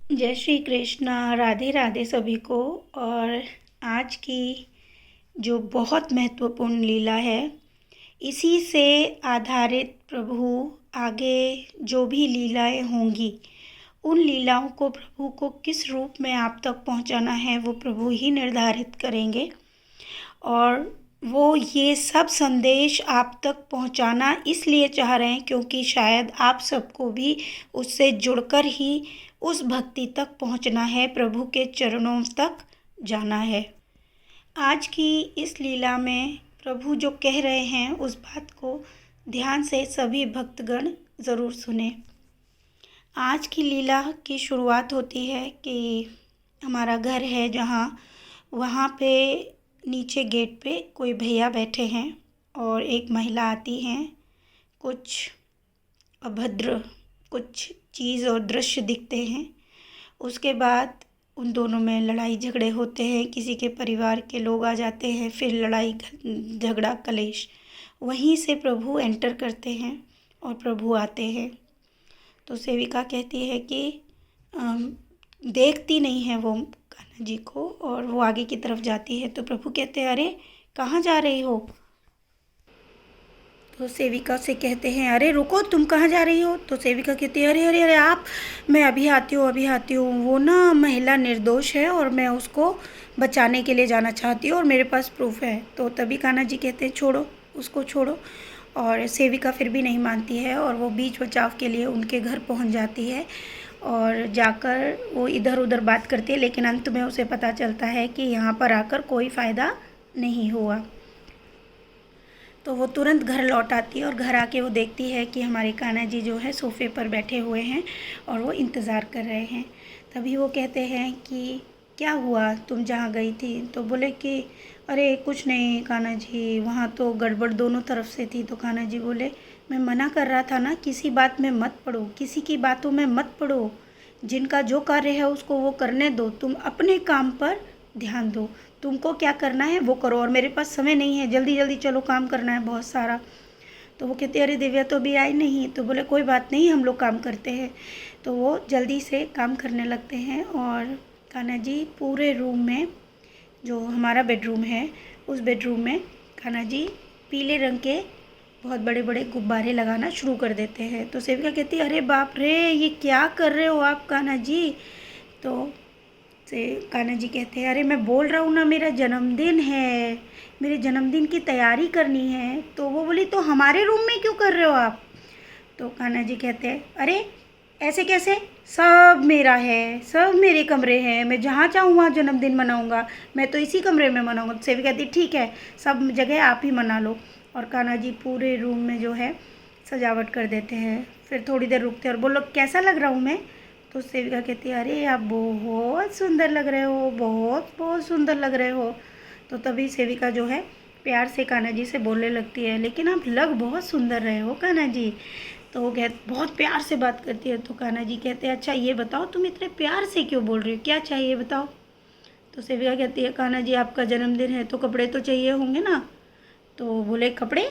जय श्री कृष्णा। राधे राधे सभी को। और आज की जो बहुत महत्वपूर्ण लीला है, इसी से आधारित प्रभु आगे जो भी लीलाएं होंगी, उन लीलाओं को प्रभु को किस रूप में आप तक पहुंचाना है वो प्रभु ही निर्धारित करेंगे। और वो ये सब संदेश आप तक पहुंचाना इसलिए चाह रहे हैं क्योंकि शायद आप सबको भी उससे जुड़कर ही उस भक्ति तक पहुंचना है, प्रभु के चरणों तक जाना है। आज की इस लीला में प्रभु जो कह रहे हैं उस बात को ध्यान से सभी भक्तगण ज़रूर सुने। आज की लीला की शुरुआत होती है कि हमारा घर है जहाँ, वहाँ पे नीचे गेट पे कोई भैया बैठे हैं और एक महिला आती हैं। कुछ अभद्र कुछ चीज़ और दृश्य दिखते हैं। उसके बाद उन दोनों में लड़ाई झगड़े होते हैं, किसी के परिवार के लोग आ जाते हैं, फिर लड़ाई झगड़ा कलेश। वहीं से प्रभु एंटर करते हैं और प्रभु आते हैं। तो सेविका कहती है कि देखती नहीं है वो कान्हा जी को, और वो आगे की तरफ जाती है। तो प्रभु कहते हैं, अरे कहाँ जा रही हो? तो सेविका से कहते हैं, अरे रुको, तुम कहाँ जा रही हो? तो सेविका कहती है, अरे अरे अरे आप, मैं अभी आती हूँ अभी आती हूँ। वो ना महिला निर्दोष है और मैं उसको बचाने के लिए जाना चाहती हूँ और मेरे पास प्रूफ है। तो तभी कान्हा जी कहते हैं, छोड़ो उसको, छोड़ो। और सेविका फिर भी नहीं मानती है और वो बीच बचाव के लिए उनके घर पहुँच जाती है और जाकर वो इधर उधर बात करती है। लेकिन अंत में उसे पता चलता है कि यहाँ पर आकर कोई फ़ायदा नहीं हुआ। तो वो तुरंत घर लौट आती है और घर आके वो देखती है कि हमारे कान्हा जी जो है सोफ़े पर बैठे हुए हैं और वो इंतज़ार कर रहे हैं। तभी वो कहते हैं कि क्या हुआ, तुम जहाँ गई थी? तो बोले कि अरे कुछ नहीं कान्हा जी, वहाँ तो गड़बड़ दोनों तरफ से थी। तो कान्हा जी बोले, मैं मना कर रहा था ना, किसी बात में मत पड़ो, किसी की बातों में मत पड़ो। जिनका जो कार्य है उसको वो करने दो, तुम अपने काम पर ध्यान दो। तुमको क्या करना है वो करो, और मेरे पास समय नहीं है, जल्दी जल्दी चलो, काम करना है बहुत सारा। तो वो कहते अरे दिव्या तो अभी आई नहीं। तो बोले कोई बात नहीं, हम लोग काम करते हैं। तो वो जल्दी से काम करने लगते हैं और कान्हा जी पूरे रूम में, जो हमारा बेडरूम है उस बेडरूम में कान्हा जी पीले रंग के बहुत बड़े बड़े गुब्बारे लगाना शुरू कर देते हैं। तो सेविका कहती है, अरे बाप रे, ये क्या कर रहे हो आप कान्हा जी? तो से कान्हा जी कहते हैं, अरे मैं बोल रहा हूँ ना, मेरा जन्मदिन है, मेरे जन्मदिन की तैयारी करनी है। तो वो बोली, तो हमारे रूम में क्यों कर रहे हो आप? तो कान्हा जी कहते हैं, अरे ऐसे कैसे, सब मेरा है, सब मेरे कमरे हैं, मैं जहाँ चाहूँ वहाँ जन्मदिन मनाऊँगा, मैं तो इसी कमरे में मनाऊँगा। तो सेविका कहती ठीक है, सब जगह आप ही मना लो। और कान्हा जी पूरे रूम में जो है सजावट कर देते हैं। फिर थोड़ी देर रुकते हैं और बोलो कैसा लग रहा हूँ मैं? तो सेविका कहती है, अरे आप बहुत सुंदर लग रहे हो, बहुत बहुत सुंदर लग रहे हो। तो तभी सेविका जो है प्यार से कान्हा जी से बोलने लगती है, लेकिन आप लग बहुत सुंदर रहे हो कान्हा जी। तो वो बहुत प्यार से बात करती है। तो कान्हा जी कहते हैं, अच्छा ये बताओ तुम इतने प्यार से क्यों बोल रही हो, क्या चाहिए बताओ? तो सेविका कहती है, कान्हा जी आपका जन्मदिन है तो कपड़े तो चाहिए होंगे ना? तो बोले कपड़े,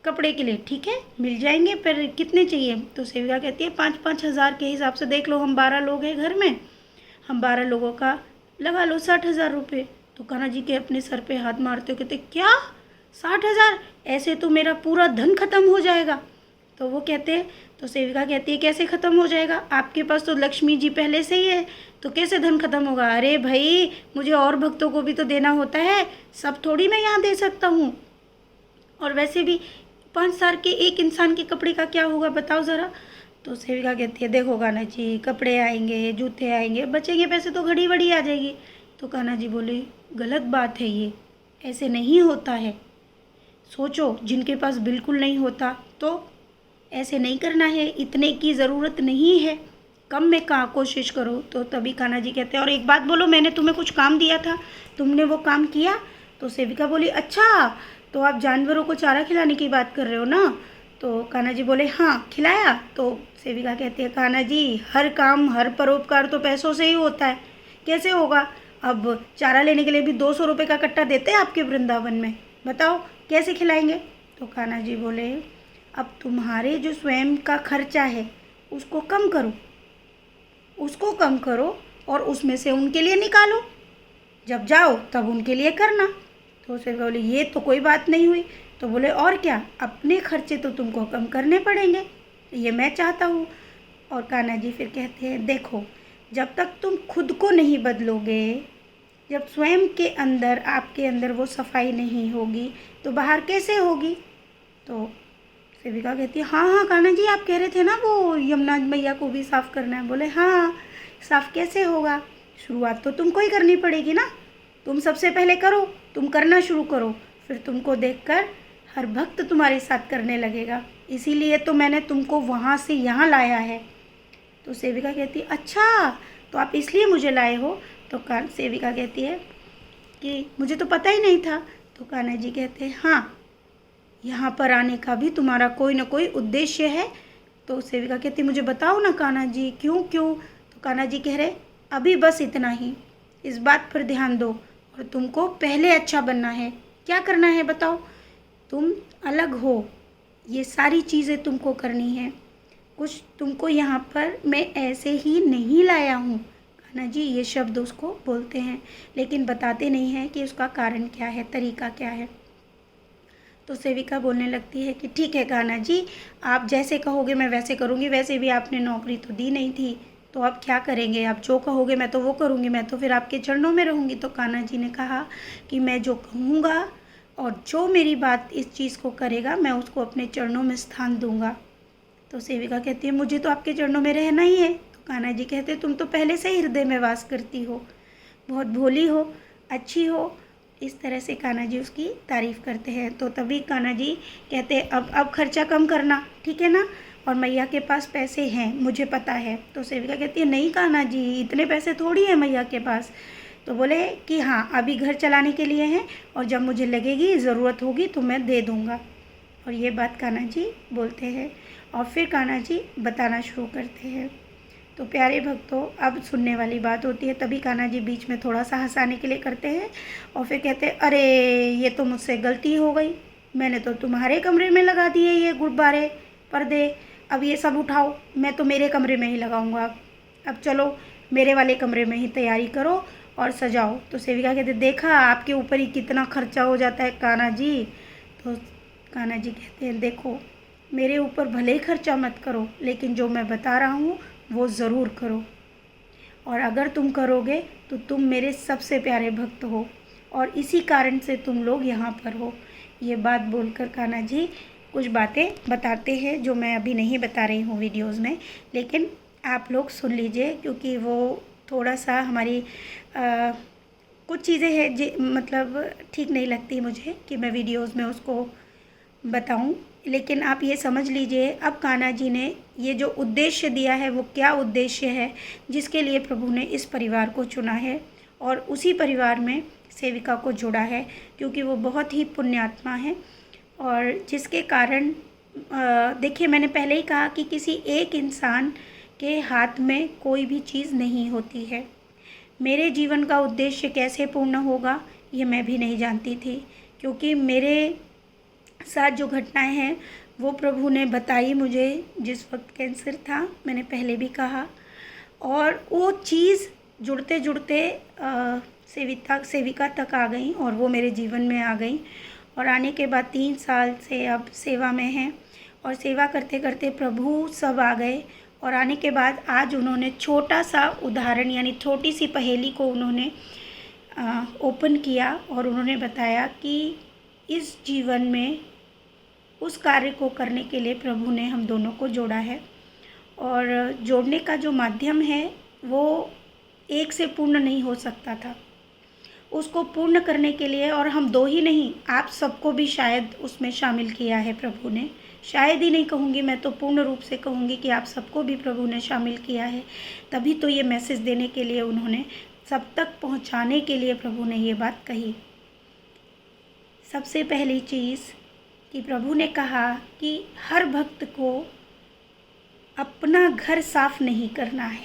कपड़े के लिए ठीक है मिल जाएंगे, पर कितने चाहिए? तो सेविका कहती है 5,000 के हिसाब से देख लो, हम 12 लोग हैं घर में, हम 12 लोगों का लगा लो 60,000 रुपये। तो कान्हा जी के अपने सर पे हाथ मारते हो कहते, क्या 60,000? ऐसे तो मेरा पूरा धन खत्म हो जाएगा। तो वो कहते हैं, तो सेविका कहती है, कैसे ख़त्म हो जाएगा, आपके पास तो लक्ष्मी जी पहले से ही है, तो कैसे धन खत्म होगा? अरे भाई, मुझे और भक्तों को भी तो देना होता है, सब थोड़ी मैं यहाँ दे सकता हूँ। और वैसे भी 5,000 के एक इंसान के कपड़े का क्या होगा बताओ ज़रा? तो सेविका कहती है, देखो कान्हा जी, कपड़े आएंगे, जूते आएंगे, बचेंगे पैसे तो घड़ी बड़ी आ जाएगी। तो कान्हा जी बोले, गलत बात है ये, ऐसे नहीं होता है। सोचो, जिनके पास बिल्कुल नहीं होता तो ऐसे नहीं करना है, इतने की ज़रूरत नहीं है, कम में कहाँ कोशिश करो। तो तभी कान्हा जी कहते हैं, और एक बात बोलो, मैंने तुम्हें कुछ काम दिया था, तुमने वो काम किया? तो सेविका बोली, अच्छा तो आप जानवरों को चारा खिलाने की बात कर रहे हो ना? तो कान्हा जी बोले, हाँ खिलाया। तो सेविका कहती है, कान्हा जी हर काम हर परोपकार तो पैसों से ही होता है, कैसे होगा? अब चारा लेने के लिए भी 200 रुपये का कट्टा देते हैं आपके वृंदावन में, बताओ कैसे खिलाएंगे? तो कान्हा जी बोले, अब तुम्हारे जो स्वयं का खर्चा है उसको कम करो, उसको कम करो और उसमें से उनके लिए निकालो, जब जाओ तब उनके लिए करना। तो सेविका बोली ये तो कोई बात नहीं हुई। तो बोले और क्या, अपने खर्चे तो तुमको कम करने पड़ेंगे, ये मैं चाहता हूँ। और कान्हा जी फिर कहते हैं देखो, जब तक तुम खुद को नहीं बदलोगे, जब स्वयं के अंदर आपके अंदर वो सफाई नहीं होगी तो बाहर कैसे होगी। तो सेविका कहती है हाँ हाँ कान्हा जी, आप कह रहे थे ना वो यमुना मैया को भी साफ़ करना है। बोले हाँ, साफ़ कैसे होगा, शुरुआत तो तुमको ही करनी पड़ेगी ना, तुम सबसे पहले करो, तुम करना शुरू करो, फिर तुमको देखकर हर भक्त तुम्हारे साथ करने लगेगा, इसीलिए तो मैंने तुमको वहाँ से यहाँ लाया है। तो सेविका कहती है अच्छा, तो आप इसलिए मुझे लाए हो। तो सेविका कहती है कि मुझे तो पता ही नहीं था। तो कान्हा जी कहते हैं हाँ, यहाँ पर आने का भी तुम्हारा कोई ना कोई उद्देश्य है। तो सेविका कहती मुझे बताओ ना कान्हा जी, क्यों क्यों। तो कान्हा जी कह रहे अभी बस इतना ही, इस बात पर ध्यान दो, और तुमको पहले अच्छा बनना है। क्या करना है बताओ, तुम अलग हो, ये सारी चीज़ें तुमको करनी है, कुछ तुमको यहाँ पर मैं ऐसे ही नहीं लाया हूँ। कान्हा जी ये शब्द उसको बोलते हैं, लेकिन बताते नहीं हैं कि उसका कारण क्या है, तरीका क्या है। तो सेविका बोलने लगती है कि ठीक है कान्हा जी, आप जैसे कहोगे मैं वैसे करूँगी, वैसे भी आपने नौकरी तो दी नहीं थी, तो आप क्या करेंगे, आप जो कहोगे मैं तो वो करूँगी, मैं तो फिर आपके चरणों में रहूँगी। तो कान्हा जी ने कहा कि मैं जो कहूँगा और जो मेरी बात इस चीज़ को करेगा, मैं उसको अपने चरणों में स्थान दूँगा। तो सेविका कहती है मुझे तो आपके चरणों में रहना ही है। तो कान्हा जी कहते तुम तो पहले से ही हृदय में वास करती हो, बहुत भोली हो, अच्छी हो। इस तरह से कान्हा जी उसकी तारीफ़ करते हैं। तो तभी कान्हा जी कहते हैं अब खर्चा कम करना, ठीक है ना, और मैया के पास पैसे हैं, मुझे पता है। तो सेविका कहती है नहीं कान्हा जी, इतने पैसे थोड़ी है मैया के पास। तो बोले कि हाँ अभी घर चलाने के लिए हैं, और जब मुझे लगेगी ज़रूरत होगी तो मैं दे दूँगा। और ये बात कान्हा जी बोलते हैं, और फिर कान्हा जी बताना शुरू करते हैं। तो प्यारे भक्तों, अब सुनने वाली बात होती है, तभी कान्हा जी बीच में थोड़ा सा हंसाने के लिए करते हैं, और फिर कहते हैं अरे ये तो मुझसे गलती हो गई, मैंने तो तुम्हारे कमरे में लगा दिए ये गुब्बारे पर्दे, अब ये सब उठाओ, मैं तो मेरे कमरे में ही लगाऊंगा, अब चलो मेरे वाले कमरे में ही तैयारी करो और सजाओ। तो सेविका कहते देखा आपके ऊपर ही कितना खर्चा हो जाता है कान्हा जी। तो कान्हा जी कहते हैं देखो, मेरे ऊपर भले ही खर्चा मत करो, लेकिन जो मैं बता रहा हूँ वो ज़रूर करो, और अगर तुम करोगे तो तुम मेरे सबसे प्यारे भक्त हो, और इसी कारण से तुम लोग यहाँ पर हो। ये बात बोलकर कान्हा जी कुछ बातें बताते हैं जो मैं अभी नहीं बता रही हूँ वीडियोज़ में, लेकिन आप लोग सुन लीजिए, क्योंकि वो थोड़ा सा हमारी कुछ चीज़ें हैं मतलब ठीक नहीं लगती मुझे कि मैं वीडियोज़ में उसको बताऊं, लेकिन आप ये समझ लीजिए अब कान्हा जी ने ये जो उद्देश्य दिया है वो क्या उद्देश्य है जिसके लिए प्रभु ने इस परिवार को चुना है, और उसी परिवार में सेविका को जोड़ा है, क्योंकि वो बहुत ही पुण्यात्मा है, और जिसके कारण देखिए मैंने पहले ही कहा कि किसी एक इंसान के हाथ में कोई भी चीज़ नहीं होती है। मेरे जीवन का उद्देश्य कैसे पूर्ण होगा ये मैं भी नहीं जानती थी, क्योंकि मेरे साथ जो घटनाएं हैं वो प्रभु ने बताई मुझे जिस वक्त कैंसर था, मैंने पहले भी कहा, और वो चीज़ जुड़ते जुड़ते सेविका तक आ गई, और वो मेरे जीवन में आ गई, और आने के बाद 3 साल से अब सेवा में हैं, और सेवा करते करते प्रभु सब आ गए, और आने के बाद आज उन्होंने छोटा सा उदाहरण यानी छोटी सी पहेली को उन्होंने ओपन किया, और उन्होंने बताया कि इस जीवन में उस कार्य को करने के लिए प्रभु ने हम दोनों को जोड़ा है, और जोड़ने का जो माध्यम है वो एक से पूर्ण नहीं हो सकता था, उसको पूर्ण करने के लिए, और हम दो ही नहीं आप सबको भी शायद उसमें शामिल किया है प्रभु ने, शायद ही नहीं कहूँगी मैं तो पूर्ण रूप से कहूँगी कि आप सबको भी प्रभु ने शामिल किया है। तभी तो ये मैसेज देने के लिए उन्होंने, सब तक पहुँचाने के लिए प्रभु ने ये बात कही। सबसे पहली चीज़ कि प्रभु ने कहा कि हर भक्त को अपना घर साफ नहीं करना है,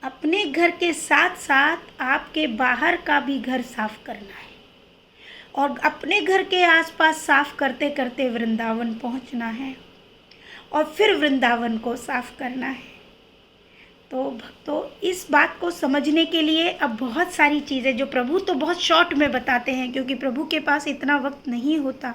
अपने घर के साथ साथ आपके बाहर का भी घर साफ करना है, और अपने घर के आसपास साफ करते करते वृंदावन पहुंचना है, और फिर वृंदावन को साफ करना है। तो भक्तों, इस बात को समझने के लिए अब बहुत सारी चीज़ें जो प्रभु तो बहुत शॉर्ट में बताते हैं, क्योंकि प्रभु के पास इतना वक्त नहीं होता।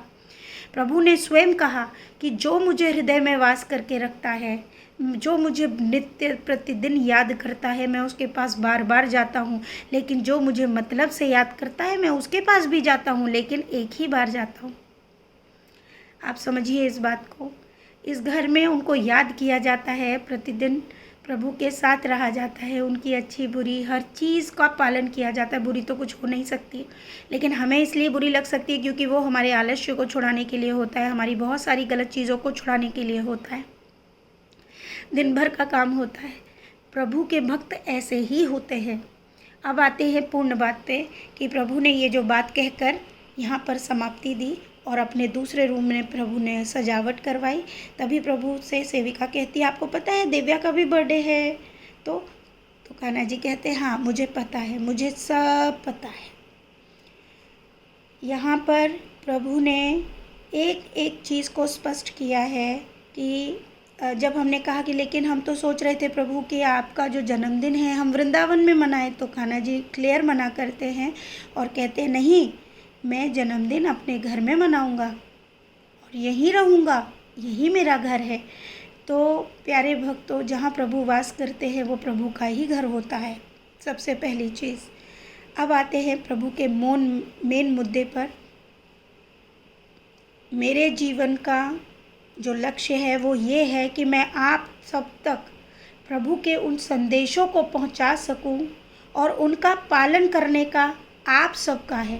प्रभु ने स्वयं कहा कि जो मुझे हृदय में वास करके रखता है, जो मुझे नित्य प्रतिदिन याद करता है, मैं उसके पास बार बार जाता हूँ। लेकिन जो मुझे मतलब से याद करता है, मैं उसके पास भी जाता हूँ, लेकिन एक ही बार जाता हूँ। आप समझिए इस बात को। इस घर में उनको याद किया जाता है, प्रतिदिन प्रभु के साथ रहा जाता है, उनकी अच्छी बुरी हर चीज़ का पालन किया जाता है। बुरी तो कुछ हो नहीं सकती, लेकिन हमें इसलिए बुरी लग सकती है क्योंकि वो हमारे आलस्य को छुड़ाने के लिए होता है, हमारी बहुत सारी गलत चीज़ों को छुड़ाने के लिए होता है, दिन भर का काम होता है। प्रभु के भक्त ऐसे ही होते हैं। अब आते हैं पूर्ण बात पे कि प्रभु ने ये जो बात कहकर यहाँ पर समाप्ति दी और अपने दूसरे रूम में प्रभु ने सजावट करवाई। तभी प्रभु से सेविका कहती है, आपको पता है दिव्या का भी बर्थडे है? तो कान्हा जी कहते हैं, हाँ मुझे पता है, मुझे सब पता है। यहाँ पर प्रभु ने एक एक चीज़ को स्पष्ट किया है कि जब हमने कहा कि लेकिन हम तो सोच रहे थे प्रभु कि आपका जो जन्मदिन है हम वृंदावन में मनाएं, तो कान्हा जी क्लियर मना करते हैं और कहते हैं, नहीं, मैं जन्मदिन अपने घर में मनाऊंगा और यहीं रहूंगा, यही मेरा घर है। तो प्यारे भक्तों, जहाँ प्रभु वास करते हैं वो प्रभु का ही घर होता है, सबसे पहली चीज़। अब आते हैं प्रभु के मेन मुद्दे पर। मेरे जीवन का जो लक्ष्य है वो ये है कि मैं आप सब तक प्रभु के उन संदेशों को पहुंचा सकूं और उनका पालन करने का आप सबका है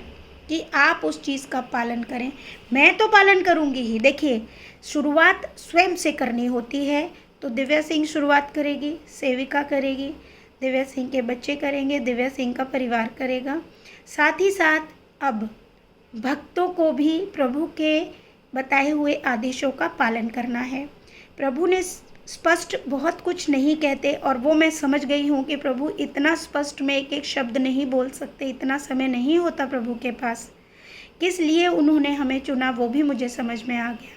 कि आप उस चीज़ का पालन करें। मैं तो पालन करूंगी ही। देखिए, शुरुआत स्वयं से करनी होती है। तो दिव्या सिंह शुरुआत करेगी, सेविका करेगी, दिव्या सिंह के बच्चे करेंगे, दिव्या सिंह का परिवार करेगा। साथ ही साथ अब भक्तों को भी प्रभु के बताए हुए आदेशों का पालन करना है। प्रभु ने स्पष्ट बहुत कुछ नहीं कहते, और वो मैं समझ गई हूँ कि प्रभु इतना स्पष्ट में एक एक शब्द नहीं बोल सकते, इतना समय नहीं होता प्रभु के पास। किस लिए उन्होंने हमें चुना वो भी मुझे समझ में आ गया।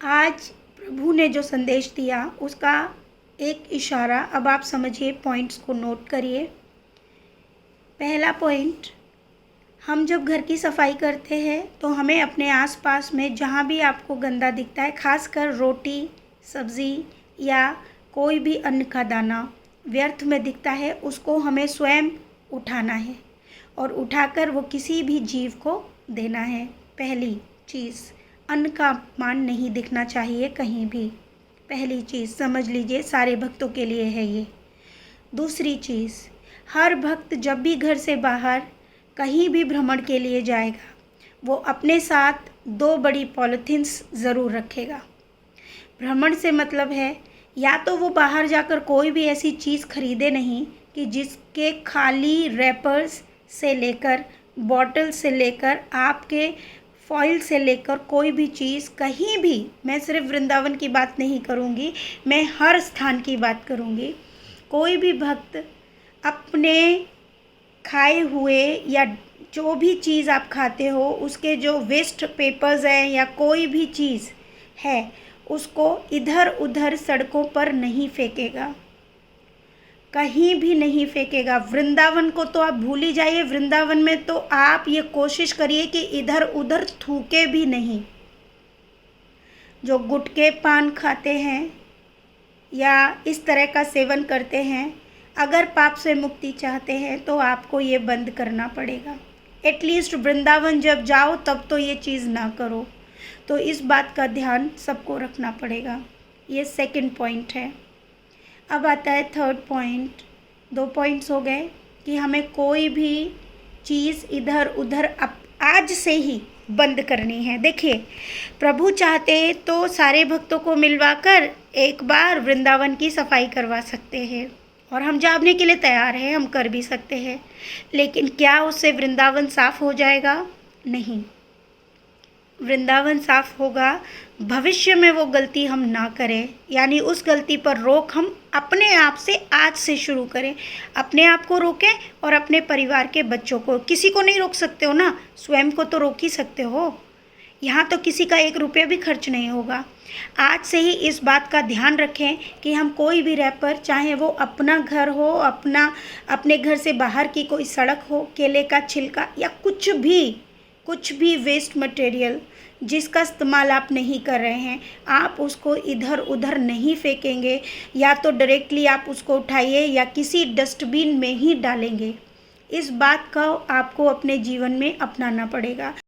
आज प्रभु ने जो संदेश दिया उसका एक इशारा अब आप समझिए, पॉइंट्स को नोट करिए। पहला पॉइंट, हम जब घर की सफाई करते हैं तो हमें अपने आसपास में जहाँ भी आपको गंदा दिखता है, खासकर रोटी, सब्ज़ी या कोई भी अन्न का दाना व्यर्थ में दिखता है, उसको हमें स्वयं उठाना है और उठाकर वो किसी भी जीव को देना है। पहली चीज़, अन्न का अपमान नहीं दिखना चाहिए कहीं भी। पहली चीज़ समझ लीजिए, सारे भक्तों के लिए है ये। दूसरी चीज़, हर भक्त जब भी घर से बाहर कहीं भी भ्रमण के लिए जाएगा, वो अपने साथ 2 बड़ी पॉलीथीन्स ज़रूर रखेगा। भ्रमण से मतलब है, या तो वो बाहर जाकर कोई भी ऐसी चीज़ खरीदे नहीं कि जिसके खाली रैपर्स से लेकर, बॉटल से लेकर, आपके फॉइल से लेकर कोई भी चीज़ कहीं भी, मैं सिर्फ वृंदावन की बात नहीं करूँगी, मैं हर स्थान की बात करूँगी। कोई भी भक्त अपने खाए हुए या जो भी चीज़ आप खाते हो उसके जो वेस्ट पेपर्स हैं या कोई भी चीज़ है, उसको इधर उधर सड़कों पर नहीं फेंकेगा, कहीं भी नहीं फेंकेगा। वृंदावन को तो आप भूल ही जाइए, वृंदावन में तो आप ये कोशिश करिए कि इधर उधर थूके भी नहीं। जो गुटखे पान खाते हैं या इस तरह का सेवन करते हैं, अगर पाप से मुक्ति चाहते हैं तो आपको ये बंद करना पड़ेगा। एटलीस्ट वृंदावन जब जाओ तब तो ये चीज़ ना करो। तो इस बात का ध्यान सबको रखना पड़ेगा। ये सेकंड पॉइंट है। अब आता है थर्ड पॉइंट। 2 पॉइंट्स हो गए कि हमें कोई भी चीज़ इधर उधर आज से ही बंद करनी है। देखिए, प्रभु चाहते तो सारे भक्तों को मिलवाकर एक बार वृंदावन की सफाई करवा सकते हैं, और हम जाने के लिए तैयार हैं, हम कर भी सकते हैं। लेकिन क्या उससे वृंदावन साफ हो जाएगा? नहीं। वृंदावन साफ होगा भविष्य में वो गलती हम ना करें, यानी उस गलती पर रोक हम अपने आप से आज से शुरू करें। अपने आप को रोकें और अपने परिवार के बच्चों को। किसी को नहीं रोक सकते हो ना, स्वयं को तो रोक ही सकते हो। यहाँ तो किसी का 1 रुपया भी खर्च नहीं होगा। आज से ही इस बात का ध्यान रखें कि हम कोई भी रैपर, चाहे वो अपना घर हो, अपने घर से बाहर की कोई सड़क हो, केले का छिलका या कुछ भी वेस्ट मटेरियल जिसका इस्तेमाल आप नहीं कर रहे हैं, आप उसको इधर उधर नहीं फेंकेंगे, या तो डायरेक्टली आप उसको उठाइए या किसी डस्टबिन में ही डालेंगे। इस बात का आपको अपने जीवन में अपनाना पड़ेगा।